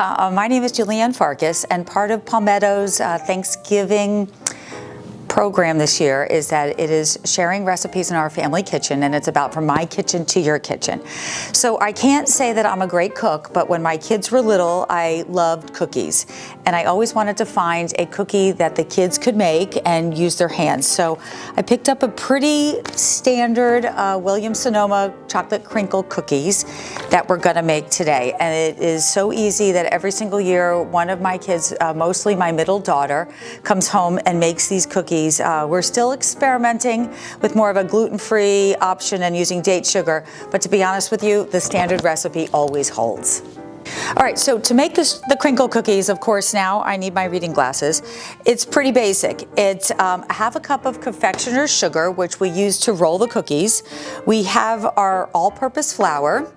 My name is Julianne Farkas, and part of Palmetto's Thanksgiving program this year is that it is sharing recipes in our family kitchen, and it's about from my kitchen to your kitchen. So I can't say that I'm a great cook, but when my kids were little, I loved cookies. And I always wanted to find a cookie that the kids could make and use their hands. So I picked up a pretty standard Williams-Sonoma chocolate crinkle cookies that we're gonna make today. And it is so easy that every single year, one of my kids, mostly my middle daughter, comes home and makes these cookies. We're still experimenting with more of a gluten-free option and using date sugar, but to be honest with you, the standard recipe always holds. All right, so to make the crinkle cookies, of course, now I need my reading glasses. It's pretty basic. It's half a cup of confectioner's sugar, which we use to roll the cookies. We have our all-purpose flour.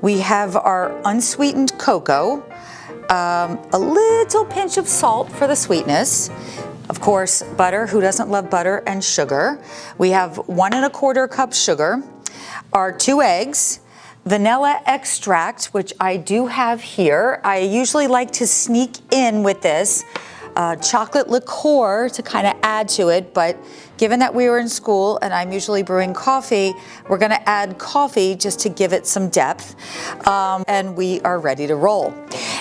We have our unsweetened cocoa, a little pinch of salt for the sweetness. Of course, butter, who doesn't love butter, and sugar. We have 1 1/4 cups sugar, our 2 eggs, vanilla extract, which I do have here. I usually like to sneak in with this chocolate liqueur to kind of add to it, but given that we were in school and I'm usually brewing coffee, we're gonna add coffee just to give it some depth, and we are ready to roll.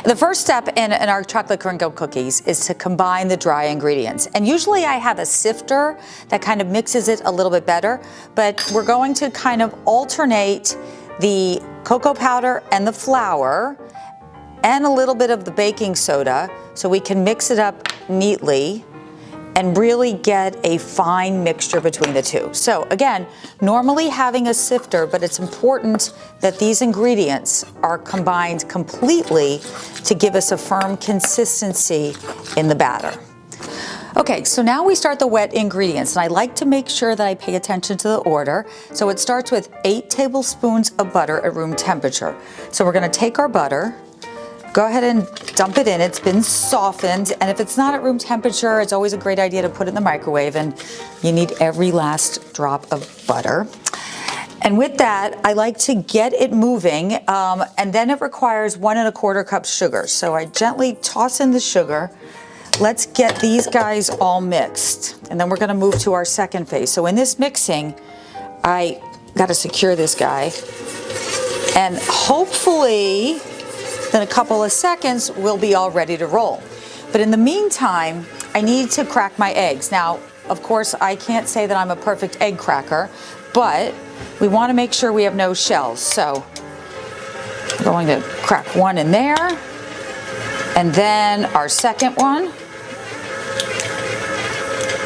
The first step in our chocolate crinkle cookies is to combine the dry ingredients. And usually I have a sifter that kind of mixes it a little bit better, but we're going to kind of alternate the cocoa powder and the flour and a little bit of the baking soda so we can mix it up neatly and really get a fine mixture between the two. So again, normally having a sifter, but it's important that these ingredients are combined completely to give us a firm consistency in the batter. Okay, so now we start the wet ingredients, and I like to make sure that I pay attention to the order. So it starts with 8 tablespoons of butter at room temperature. So we're gonna take our butter, go ahead and dump it in. It's been softened, and if it's not at room temperature, it's always a great idea to put it in the microwave, and you need every last drop of butter. And with that, I like to get it moving, and then it requires 1 1/4 cups sugar. So I gently toss in the sugar. Let's get these guys all mixed, and then we're gonna move to our second phase. So in this mixing, I gotta secure this guy, and hopefully, in a couple of seconds, we'll be all ready to roll. But in the meantime, I need to crack my eggs. Now, of course, I can't say that I'm a perfect egg cracker, but we wanna make sure we have no shells. So I'm going to crack one in there, and then our second one.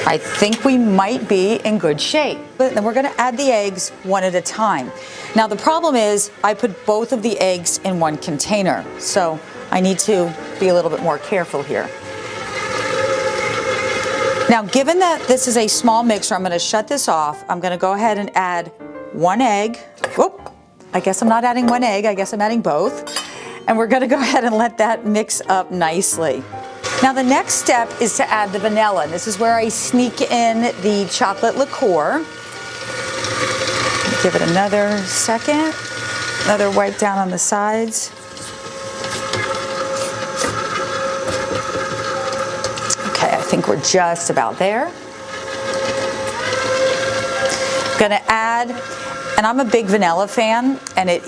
I think we might be in good shape. But then we're gonna add the eggs one at a time. Now the problem is I put both of the eggs in one container, so I need to be a little bit more careful here. Now given that this is a small mixer, I'm gonna shut this off. I'm gonna go ahead and add 1 egg. Whoop, I guess I'm not adding 1 egg, I guess I'm adding both. And we're gonna go ahead and let that mix up nicely. Now the next step is to add the vanilla. And this is where I sneak in the chocolate liqueur. Give it another second. Another wipe down on the sides. Okay, I think we're just about there. Gonna add, and I'm a big vanilla fan, and it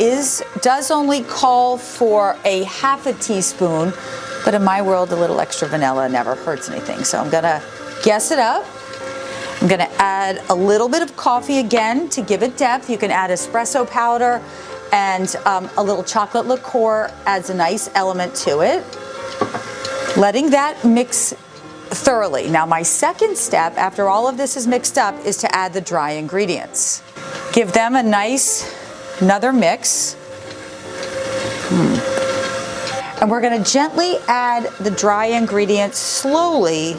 does only call for a half a teaspoon, but in my world, a little extra vanilla never hurts anything. So I'm gonna guess it up. I'm gonna add a little bit of coffee again to give it depth. You can add espresso powder, and a little chocolate liqueur adds a nice element to it. Letting that mix thoroughly. Now my second step, after all of this is mixed up, is to add the dry ingredients. Give them a nice, another mix. And we're gonna gently add the dry ingredients slowly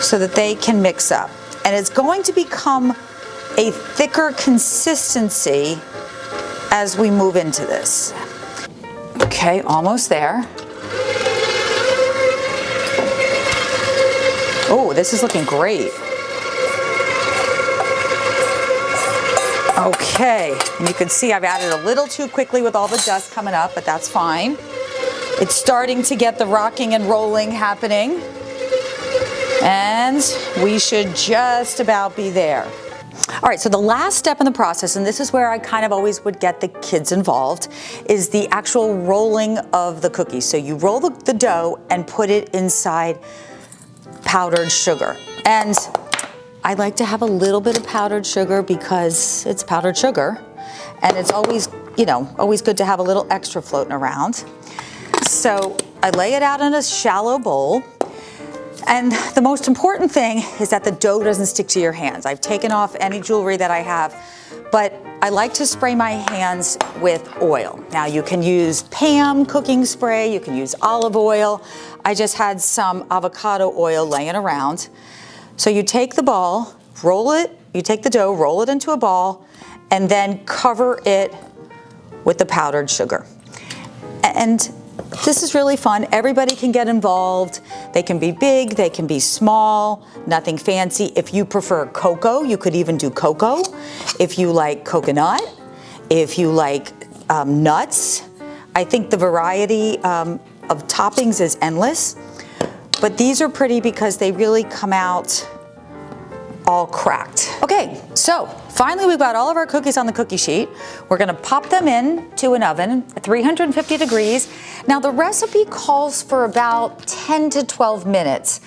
so that they can mix up. And it's going to become a thicker consistency as we move into this. Okay, almost there. Oh, this is looking great. Okay, and you can see I've added a little too quickly with all the dust coming up, but that's fine. It's starting to get the rocking and rolling happening. And we should just about be there. All right, so the last step in the process, and this is where I kind of always would get the kids involved, is the actual rolling of the cookies. So you roll the dough and put it inside powdered sugar. And I like to have a little bit of powdered sugar because it's powdered sugar. And it's always, always good to have a little extra floating around. So I lay it out in a shallow bowl. And the most important thing is that the dough doesn't stick to your hands. I've taken off any jewelry that I have, but I like to spray my hands with oil. Now you can use Pam cooking spray, you can use olive oil. I just had some avocado oil laying around. So you take the ball, you take the dough, roll it into a ball, and then cover it with the powdered sugar. And this is really fun. Everybody can get involved. They can be big, they can be small, nothing fancy. If you prefer cocoa, you could even do cocoa. If you like coconut, if you like nuts, I think the variety of toppings is endless. But these are pretty because they really come out all cracked. Okay, so finally we've got all of our cookies on the cookie sheet. We're gonna pop them into an oven at 350 degrees. Now the recipe calls for about 10 to 12 minutes.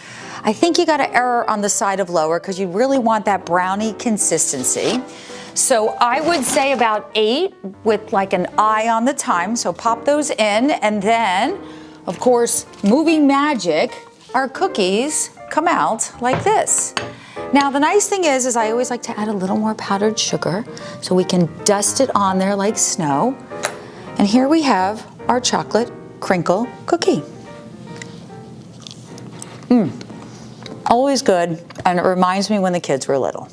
I think you gotta err on the side of lower because you really want that brownie consistency. So I would say about 8 with like an eye on the time. So pop those in, and then, of course, moving magic, our cookies come out like this. Now the nice thing is I always like to add a little more powdered sugar so we can dust it on there like snow. And here we have our chocolate crinkle cookie. Always good, and it reminds me when the kids were little.